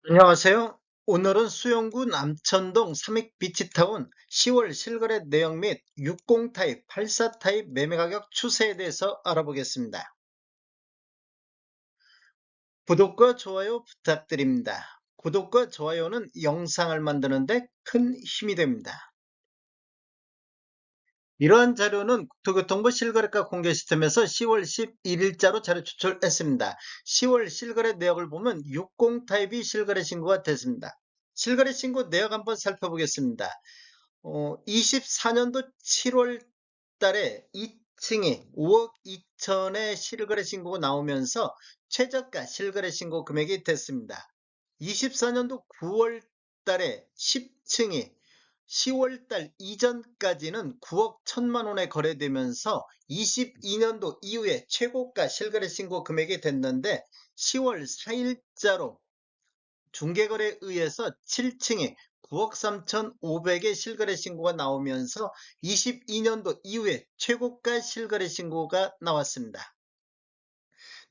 안녕하세요. 오늘은 수영구 남천동 삼익비치타운 10월 실거래 내역 및 60 타입, 84 타입 매매 가격 추세에 대해서 알아보겠습니다. 구독과 좋아요 부탁드립니다. 구독과 좋아요는 영상을 만드는데 큰 힘이 됩니다. 이러한 자료는 국토교통부 실거래가 공개 시스템에서 10월 11일자로 자료 추출했습니다. 10월 실거래 내역을 보면 60 타입이 실거래 신고가 됐습니다. 실거래 신고 내역 한번 살펴보겠습니다. 24년도 7월 달에 2층이 5억 2천의 실거래 신고가 나오면서 최저가 실거래 신고 금액이 됐습니다. 24년도 9월 달에 10층이 10월 달 이전까지는 9억 1천만 원에 거래되면서 22년도 이후에 최고가 실거래 신고 금액이 됐는데 10월 4일자로 중개거래에 의해서 7층에 9억 3,500의 실거래 신고가 나오면서 22년도 이후에 최고가 실거래 신고가 나왔습니다.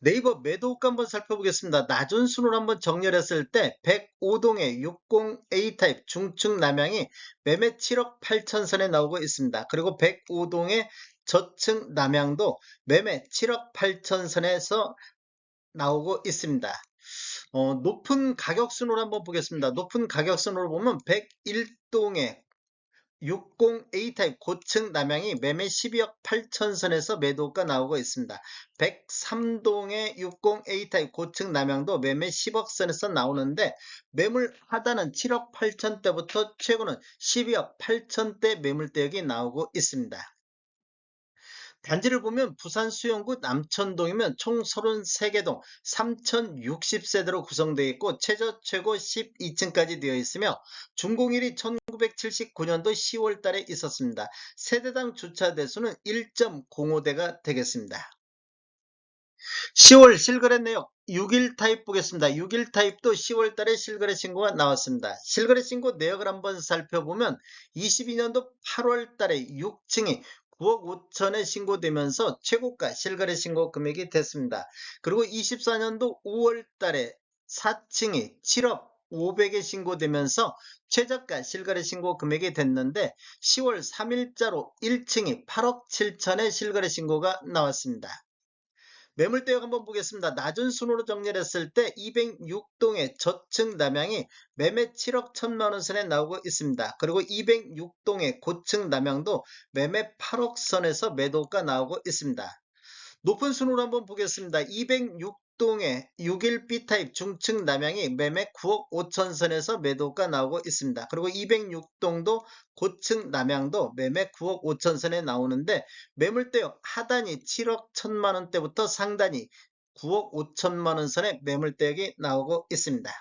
네이버 매도가 한번 살펴보겠습니다. 낮은 순으로 한번 정렬했을 때 105동의 60A 타입 중층 남향이 매매 7억 8천 선에 나오고 있습니다. 그리고 105동의 저층 남향도 매매 7억 8천 선에서 나오고 있습니다. 높은 가격순으로 한번 보겠습니다. 높은 가격순으로 보면 101동의 60A 타입 고층 남향이 매매 12억 8천 선에서 매도가 나오고 있습니다. 103동의 60A 타입 고층 남향도 매매 10억 선에서 나오는데 매물 하단은 7억 8천대부터 최고는 12억 8천대 매물대역이 나오고 있습니다. 단지를 보면 부산 수영구 남천동이면 총 33개 동 3060세대로 구성되어 있고 최고 12층까지 되어 있으며 준공일이 1979년도 10월 달에 있었습니다. 세대당 주차 대수는 1.05대가 되겠습니다. 10월 실거래 내역 6일 타입 보겠습니다. 6일 타입도 10월 달에 실거래 신고가 나왔습니다. 실거래 신고 내역을 한번 살펴보면 22년도 8월 달에 6층이 9억 5천에 신고되면서 최고가 실거래 신고 금액이 됐습니다. 그리고 24년도 5월 달에 4층이 7억 500에 신고되면서 최저가 실거래 신고 금액이 됐는데 10월 3일자로 1층이 8억 7천에 실거래 신고가 나왔습니다. 매물대역 한번 보겠습니다. 낮은 순으로 정렬했을 때 206동의 저층 남향이 매매 7억 1천만 원 선에 나오고 있습니다. 그리고 206동의 고층 남향도 매매 8억 선에서 매도가 나오고 있습니다. 높은 순으로 한번 보겠습니다. 206동의 61B 타입 중층 남향이 매매 9억 5천 선에서 매도가 나오고 있습니다. 그리고 206동도 고층 남향도 매매 9억 5천 선에 나오는데 매물대역 하단이 7억 1천만 원대부터 상단이 9억 5천만 원 선의 매물대역이 나오고 있습니다.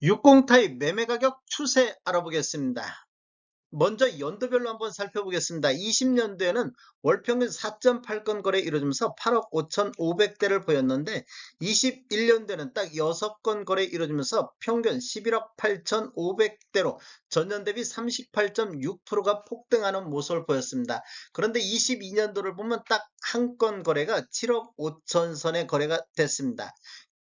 60 타입 매매 가격 추세 알아보겠습니다. 먼저 연도별로 한번 살펴보겠습니다. 20년도에는 월평균 4.8건 거래 이루어지면서 8억 5,500대를 보였는데 21년도에는 딱 6건 거래 이루어지면서 평균 11억 8,500대로 전년 대비 38.6%가 폭등하는 모습을 보였습니다. 그런데 22년도를 보면 딱 한 건 거래가 7억 5천 선의 거래가 됐습니다.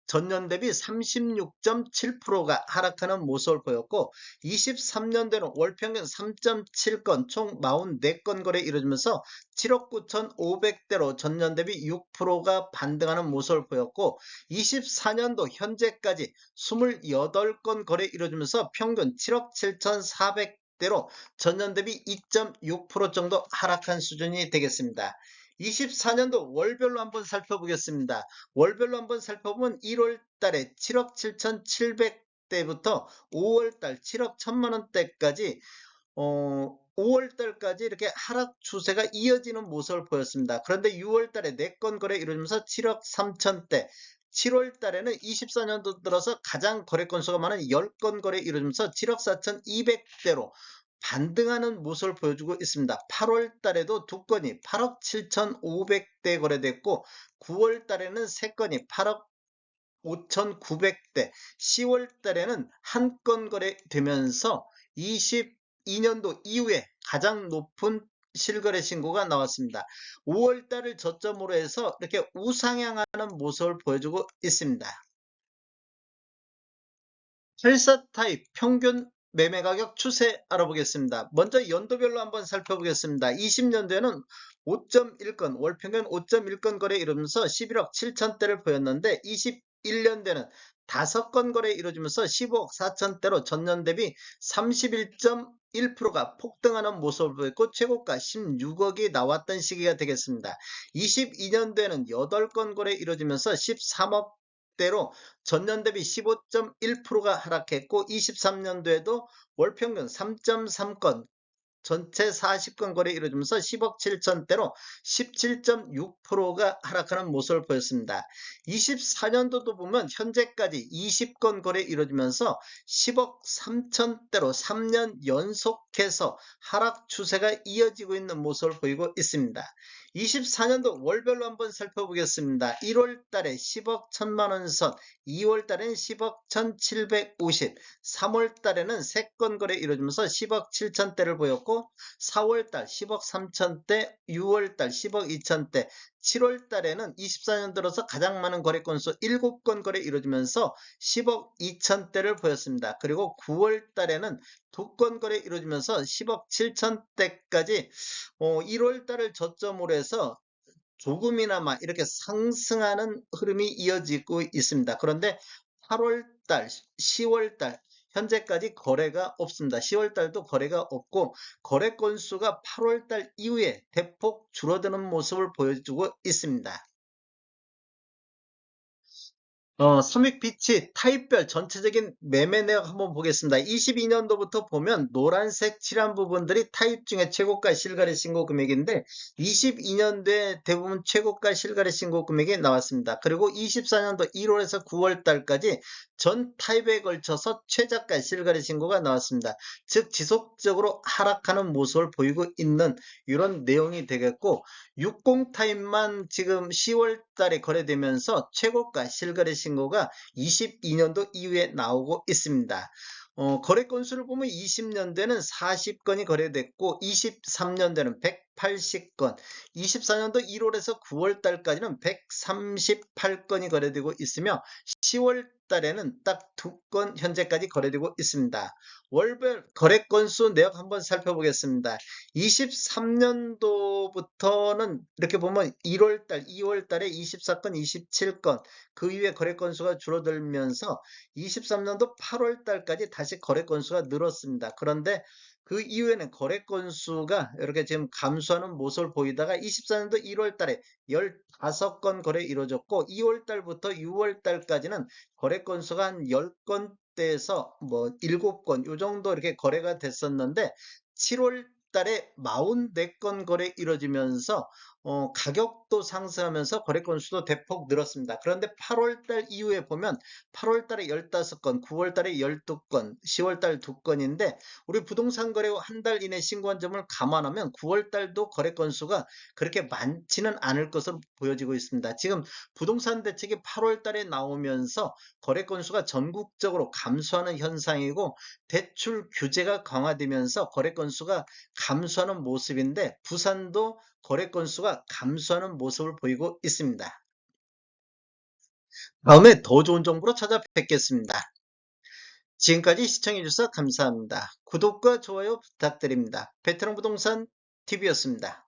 전년 대비 36.7%가 하락하는 모습을 보였고 23년도에는 월평균 3.7건 총 44건 거래 이루어지면서 7억 9,500대로 전년 대비 6%가 반등하는 모습을 보였고 24년도 현재까지 28건 거래 이루어지면서 평균 7억 7,400대로 전년 대비 2.6% 정도 하락한 수준이 되겠습니다. 24년도 월별로 한번 살펴보겠습니다. 월별로 한번 살펴보면 1월 달에 7억 7,700대부터 5월 달 7억 1천만 원대까지 5월 달까지 이렇게 하락 추세가 이어지는 모습을 보였습니다. 그런데 6월 달에 4건 거래 이루어지면서 7억 3천대 7월 달에는 24년도 들어서 가장 거래 건수가 많은 10건 거래 이루어지면서 7억 4,200대로 반등하는 모습을 보여주고 있습니다. 8월 달에도 2건이 8억 7,500대 거래됐고 9월 달에는 3건이 8억 5,900대 10월 달에는 한 건 거래되면서 22년도 이후에 가장 높은 실거래 신고가 나왔습니다. 5월 달을 저점으로 해서 이렇게 우상향하는 모습을 보여주고 있습니다. 8사 타입 평균 매매 가격 추세 알아보겠습니다. 먼저 연도별로 한번 살펴보겠습니다. 20년도에는 5.1건, 월평균 5.1건 거래 이루면서 11억 7천대를 보였는데 21년도에는 5건 거래 이루어지면서 15억 4천대로 전년 대비 31.1%가 폭등하는 모습을 보였고 최고가 16억이 나왔던 시기가 되겠습니다. 22년도에는 8건 거래 이루어지면서 13억 대로 전년 대비 15.1%가 하락했고 23년도에도 월평균 3.3건 전체 40건 거래 이루어지면서 10억 7천대로 17.6%가 하락하는 모습을 보였습니다. 24년도도 보면 현재까지 20건 거래 이루어지면서 10억 3천대로 3년 연속해서 하락 추세가 이어지고 있는 모습을 보이고 있습니다. 24년도 월별로 한번 살펴보겠습니다. 1월 달에 10억 1천만 원 선, 2월 달에는 10억 1,750, 3월 달에는 3건 거래 이루어지면서 10억 7천대를 보였고 4월 달 10억 3천대, 6월 달 10억 2천대, 7월 달에는 24년 들어서 가장 많은 거래 건수 7건 거래 이루어지면서 10억 2천대를 보였습니다. 그리고 9월 달에는 2건 거래 이루어지면서 10억 7천대까지 1월 달을 저점으로 해서 조금이나마 이렇게 상승하는 흐름이 이어지고 있습니다. 그런데 8월 달, 10월 달 현재까지 거래가 없습니다. 10월 달도 거래가 없고 거래 건수가 8월 달 이후에 대폭 줄어드는 모습을 보여주고 있습니다. 섬익빛이 타입별 전체적인 매매 내역 한번 보겠습니다. 22년도부터 보면 노란색 칠한 부분들이 타입 중에 최고가 실거래 신고 금액인데 22년도에 대부분 최고가 실거래 신고 금액이 나왔습니다. 그리고 24년도 1월에서 9월 달까지 전 타입에 걸쳐서 최저가 실거래 신고가 나왔습니다. 즉 지속적으로 하락하는 모습을 보이고 있는 이런 내용이 되겠고 60 타입만 지금 10월 달에 거래되면서 최고가 실거래 신고가 22년도 이후에 나오고 있습니다. 거래 건수를 보면 20년도에는 40건이 거래됐고 23년도에는 180건, 24년도 1월에서 9월 달까지는 138건이 거래되고 있으며 10월 달에는 딱 2건 현재까지 거래되고 있습니다. 월별 거래 건수 내역 한번 살펴보겠습니다. 23년도부터는 이렇게 보면 1월달, 2월달에 24건, 27건 그 이후에 거래 건수가 줄어들면서 23년도 8월달까지 다시 거래 건수가 늘었습니다. 그런데 그 이후에는 거래 건수가 이렇게 지금 감소하는 모습을 보이다가 24년도 1월달에 15건 거래 이루어졌고 2월달부터 6월달까지는 거래 건수가 한 10건대에서 뭐 7건 요 정도 이렇게 거래가 됐었는데 7월 달에 44건 거래 이루어지면서 가격도 상승하면서 거래 건수도 대폭 늘었습니다. 그런데 8월 달 이후에 보면 8월 달에 15건, 9월 달에 12건, 10월 달 2건인데 우리 부동산 거래 후 한 달 이내 신고한 점을 감안하면 9월 달도 거래 건수가 그렇게 많지는 않을 것으로 보여지고 있습니다. 지금 부동산 대책이 8월 달에 나오면서 거래 건수가 전국적으로 감소하는 현상이고 대출 규제가 강화되면서 거래 건수가 감소하는 모습인데 부산도 거래 건수가 감소하는 모습을 보이고 있습니다. 다음에 더 좋은 정보로 찾아뵙겠습니다. 지금까지 시청해주셔서 감사합니다. 구독과 좋아요 부탁드립니다. 베테랑 부동산 TV였습니다.